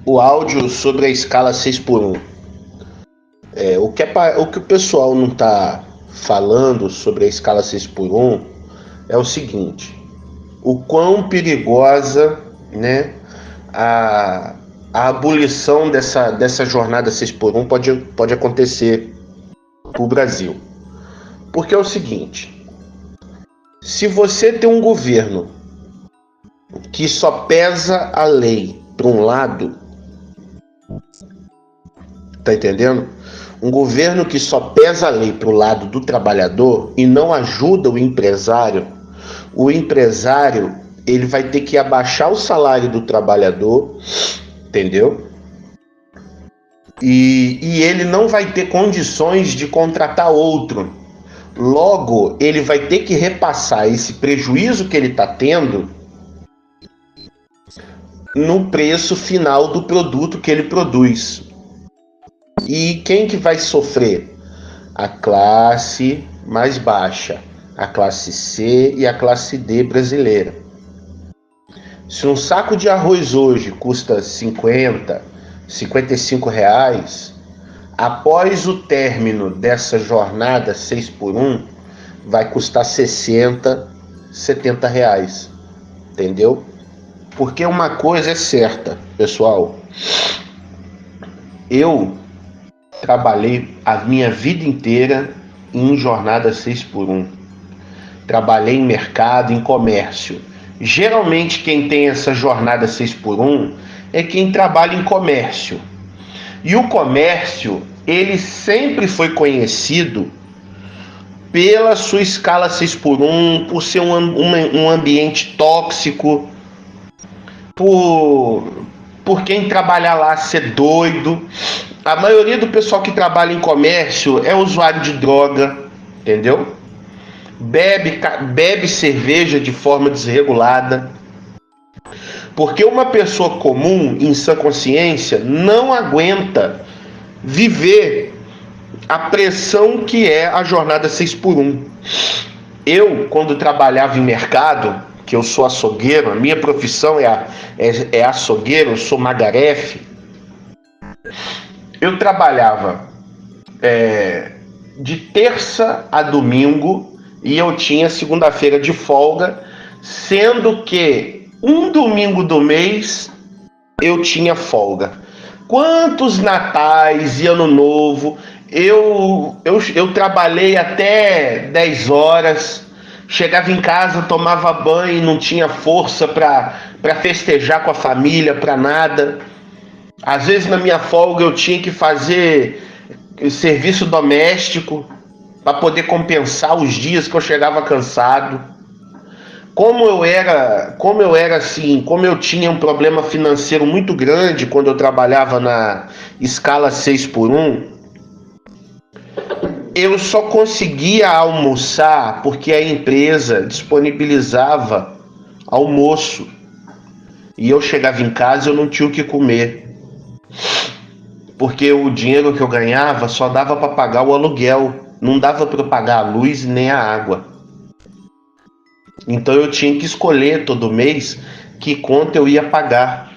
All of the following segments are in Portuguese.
o áudio sobre a escala 6 por um. O que o pessoal não está falando sobre a escala 6 por um é o seguinte: o quão perigosa, né, a, a abolição dessa jornada 6 por um pode acontecer para o Brasil. Porque é o seguinte: se você tem um governo que só pesa a lei para um lado, tá entendendo? Um governo que só pesa a lei para o lado do trabalhador e não ajuda o empresário ele vai ter que abaixar o salário do trabalhador, entendeu? E ele não vai ter condições de contratar outro. Logo, ele vai ter que repassar esse prejuízo que ele está tendo no preço final do produto que ele produz. E quem que vai sofrer? A classe mais baixa, a classe C e a classe D brasileira. Se um saco de arroz hoje custa 50, 55 reais, após o término dessa jornada 6 por 1, vai custar 60, 70 reais. Entendeu? Porque uma coisa é certa, pessoal. Eu trabalhei a minha vida inteira em jornada 6 por 1. Trabalhei em mercado, em comércio. Geralmente quem tem essa jornada 6 por 1 é quem trabalha em comércio. E o comércio, ele sempre foi conhecido pela sua escala 6 por 1, por ser um ambiente tóxico, por quem trabalhar lá ser doido. A maioria do pessoal que trabalha em comércio é usuário de droga, entendeu? Bebe cerveja de forma desregulada. Porque uma pessoa comum, em sã consciência, não aguenta viver a pressão que é a jornada 6 por 1. Eu, quando trabalhava em mercado, que eu sou açougueiro, a minha profissão é açougueiro, eu sou magarefe, eu trabalhava de terça a domingo e eu tinha segunda-feira de folga, sendo que um domingo do mês eu tinha folga. Quantos natais e ano novo eu trabalhei até 10 horas, chegava em casa, tomava banho, não tinha força para festejar com a família, para nada. Às vezes na minha folga eu tinha que fazer serviço doméstico para poder compensar os dias que eu chegava cansado. Como eu tinha um problema financeiro muito grande quando eu trabalhava na escala 6 por 1, eu só conseguia almoçar porque a empresa disponibilizava almoço. E eu chegava em casa e eu não tinha o que comer. Porque o dinheiro que eu ganhava só dava para pagar o aluguel. Não dava para pagar a luz nem a água. Então eu tinha que escolher todo mês que conta eu ia pagar.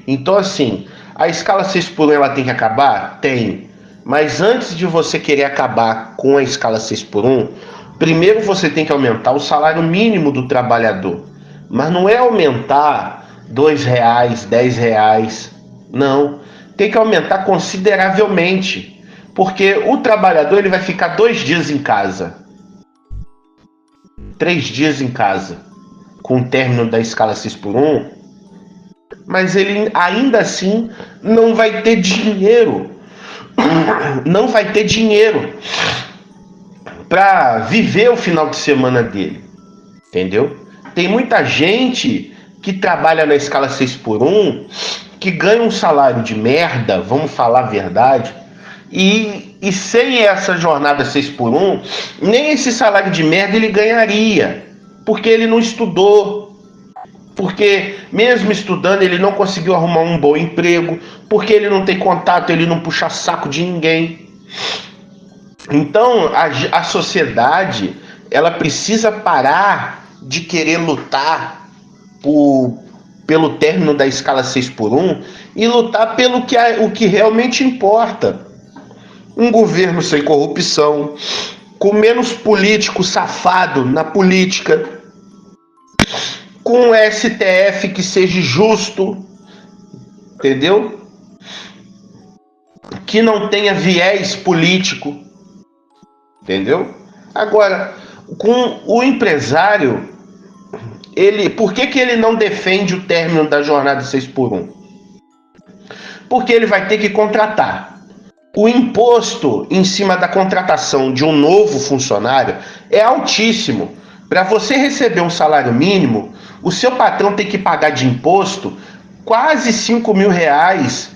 Então assim, a escala 6 por 1 ela tem que acabar? Tem. Mas antes de você querer acabar com a escala 6 por 1, primeiro você tem que aumentar o salário mínimo do trabalhador. Mas não é aumentar R$ 2, R$ 10. Não. Tem que aumentar consideravelmente. Porque o trabalhador ele vai ficar 2 dias em casa. 3 dias em casa. Com o término da escala 6 por 1. Mas ele ainda assim não vai ter dinheiro. Não vai ter dinheiro para viver o final de semana dele, entendeu? Tem muita gente que trabalha na escala 6 por 1 que ganha um salário de merda, vamos falar a verdade, e sem essa jornada 6 por 1, nem esse salário de merda ele ganharia, porque ele não estudou. Porque mesmo estudando ele não conseguiu arrumar um bom emprego, porque ele não tem contato, ele não puxa saco de ninguém. Então a sociedade ela precisa parar de querer lutar pelo término da escala 6x1 e lutar pelo o que realmente importa. Um governo sem corrupção, com menos político safado na política, com um STF que seja justo, entendeu? Que não tenha viés político, entendeu? Agora, com o empresário, por que ele não defende o término da jornada 6x1? Porque ele vai ter que contratar. O imposto em cima da contratação de um novo funcionário é altíssimo. Para você receber um salário mínimo, o seu patrão tem que pagar de imposto quase R$5.000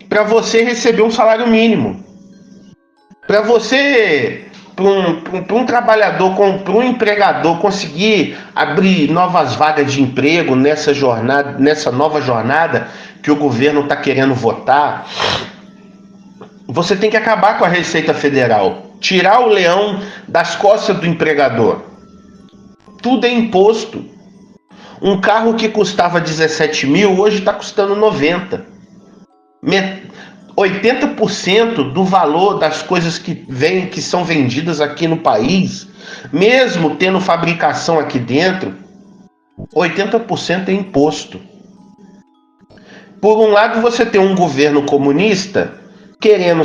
para você receber um salário mínimo. Para você, para um trabalhador, para um empregador conseguir abrir novas vagas de emprego nessa nova jornada que o governo está querendo votar, você tem que acabar com a Receita Federal, tirar o leão das costas do empregador. Tudo é imposto. Um carro que custava 17 mil, hoje está custando 90. 80% do valor das coisas que são vendidas aqui no país, mesmo tendo fabricação aqui dentro, 80% é imposto. Por um lado, você tem um governo comunista querendo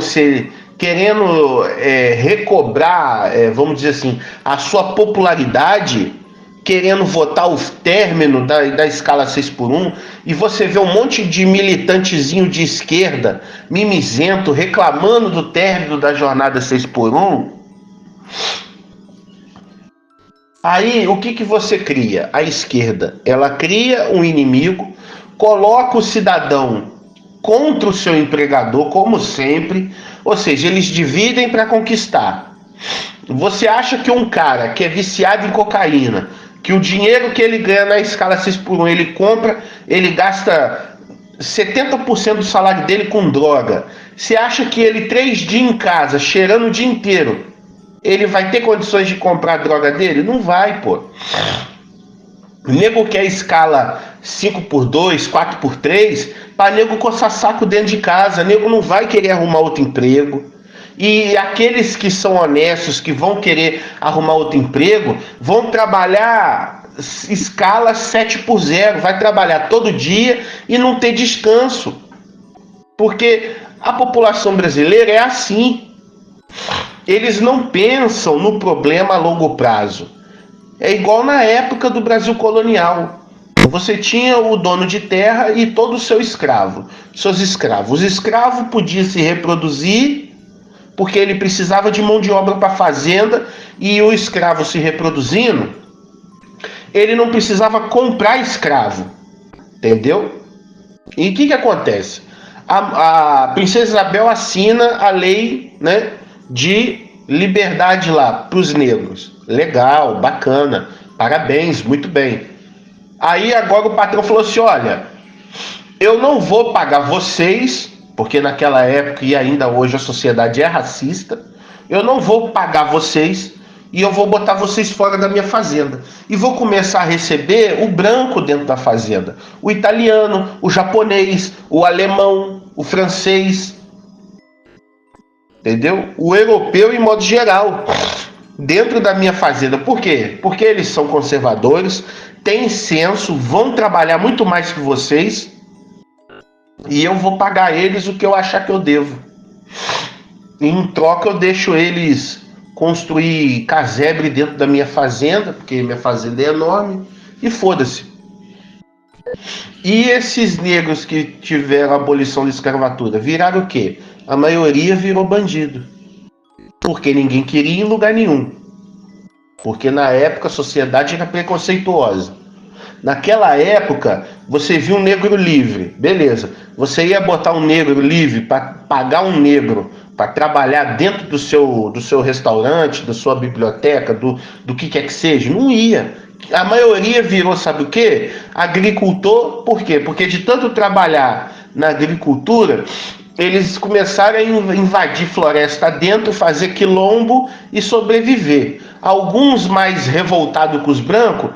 recobrar, vamos dizer assim, a sua popularidade, querendo votar o término da escala 6x1, e você vê um monte de militantezinho de esquerda, mimizento, reclamando do término da jornada 6x1. Aí, o que você cria? A esquerda, ela cria um inimigo, coloca o cidadão contra o seu empregador, como sempre, ou seja, eles dividem para conquistar. Você acha que um cara que é viciado em cocaína, que o dinheiro que ele ganha na escala 6x1, ele gasta 70% do salário dele com droga. Você acha que ele 3 dias em casa, cheirando o dia inteiro, ele vai ter condições de comprar a droga dele? Não vai, pô. O nego quer escala 5x2, 4x3, para nego coçar saco dentro de casa. Nego não vai querer arrumar outro emprego. E aqueles que são honestos, que vão querer arrumar outro emprego, vão trabalhar escala 7x0, vai trabalhar todo dia e não ter descanso. Porque a população brasileira é assim. Eles não pensam no problema a longo prazo. É igual na época do Brasil colonial. Você tinha o dono de terra e todo o seu escravo, seus escravos. Os escravos podiam se reproduzir porque ele precisava de mão de obra para a fazenda, e o escravo se reproduzindo, ele não precisava comprar escravo, entendeu? E o que acontece? A princesa Isabel assina a lei, né, de liberdade lá para os negros. Legal, bacana, parabéns, muito bem. Aí agora o patrão falou assim: olha, eu não vou pagar vocês, porque naquela época e ainda hoje a sociedade é racista, eu não vou pagar vocês e eu vou botar vocês fora da minha fazenda. E vou começar a receber o branco dentro da fazenda, o italiano, o japonês, o alemão, o francês, entendeu? O europeu em modo geral, dentro da minha fazenda. Por quê? Porque eles são conservadores, têm senso, vão trabalhar muito mais que vocês, e eu vou pagar eles o que eu achar que eu devo. Em troca eu deixo eles construir casebre dentro da minha fazenda, porque minha fazenda é enorme, e foda-se. E esses negros que tiveram a abolição da escravatura viraram o quê? A maioria virou bandido. Porque ninguém queria ir em lugar nenhum. Porque na época a sociedade era preconceituosa. Naquela época, você viu um negro livre, beleza. Você ia botar um negro livre para pagar um negro para trabalhar dentro do seu restaurante, da sua biblioteca, do que quer que seja? Não ia. A maioria virou, sabe o quê? Agricultor. Por quê? Porque de tanto trabalhar na agricultura, eles começaram a invadir floresta dentro, fazer quilombo e sobreviver. Alguns mais revoltados com os brancos